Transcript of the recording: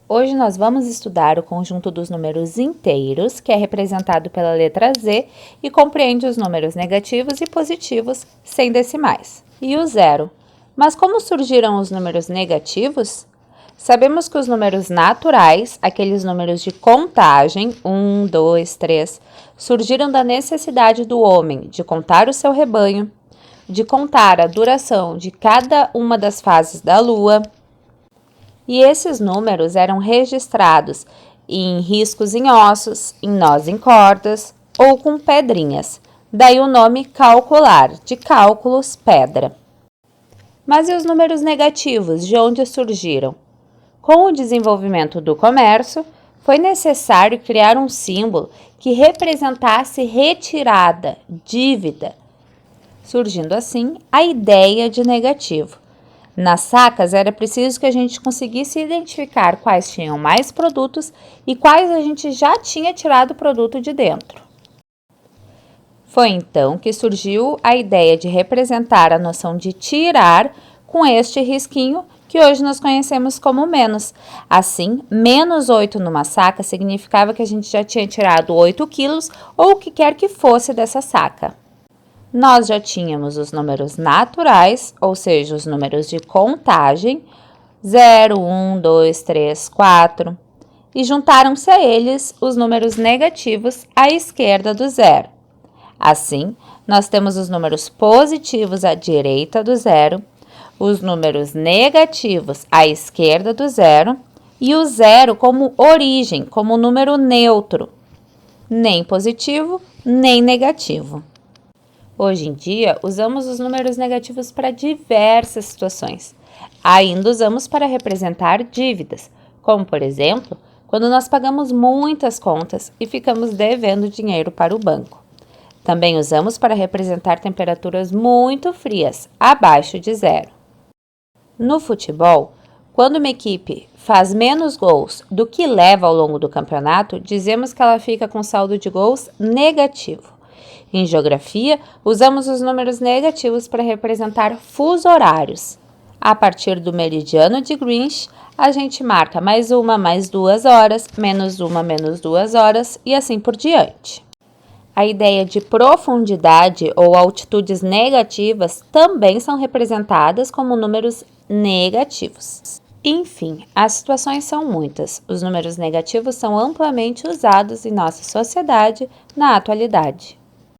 Hoje nós vamos estudar o conjunto dos números inteiros, que é representado pela letra Z e compreende os números negativos e positivos sem decimais, e o zero. Mas como surgiram os números negativos? Sabemos que os números naturais, aqueles números de contagem, 1, 2, 3, surgiram da necessidade do homem de contar o seu rebanho, de contar a duração de cada uma das fases da lua, e esses números eram registrados em riscos em ossos, em nós em cordas ou com pedrinhas. Daí o nome calcular, de cálculos, pedra. Mas e os números negativos, de onde surgiram? Com o desenvolvimento do comércio, foi necessário criar um símbolo que representasse retirada, dívida, surgindo assim a ideia de negativo. Nas sacas, era preciso que a gente conseguisse identificar quais tinham mais produtos e quais a gente já tinha tirado o produto de dentro. Foi então que surgiu a ideia de representar a noção de tirar com este risquinho que hoje nós conhecemos como menos. Assim, menos 8 numa saca significava que a gente já tinha tirado 8 quilos ou o que quer que fosse dessa saca. Nós já tínhamos os números naturais, ou seja, os números de contagem, 0, 1, 2, 3, 4, e juntaram-se a eles os números negativos à esquerda do zero. Assim, nós temos os números positivos à direita do zero, os números negativos à esquerda do zero e o zero como origem, como número neutro, nem positivo, nem negativo. Hoje em dia, usamos os números negativos para diversas situações. Ainda usamos para representar dívidas, como, por exemplo, quando nós pagamos muitas contas e ficamos devendo dinheiro para o banco. Também usamos para representar temperaturas muito frias, abaixo de zero. No futebol, quando uma equipe faz menos gols do que leva ao longo do campeonato, dizemos que ela fica com saldo de gols negativo. Em geografia, usamos os números negativos para representar fuso horários. A partir do meridiano de Greenwich, a gente marca mais 1, mais 2 horas, menos 1, menos 2 horas e assim por diante. A ideia de profundidade ou altitudes negativas também são representadas como números negativos. Enfim, as situações são muitas. Os números negativos são amplamente usados em nossa sociedade na atualidade.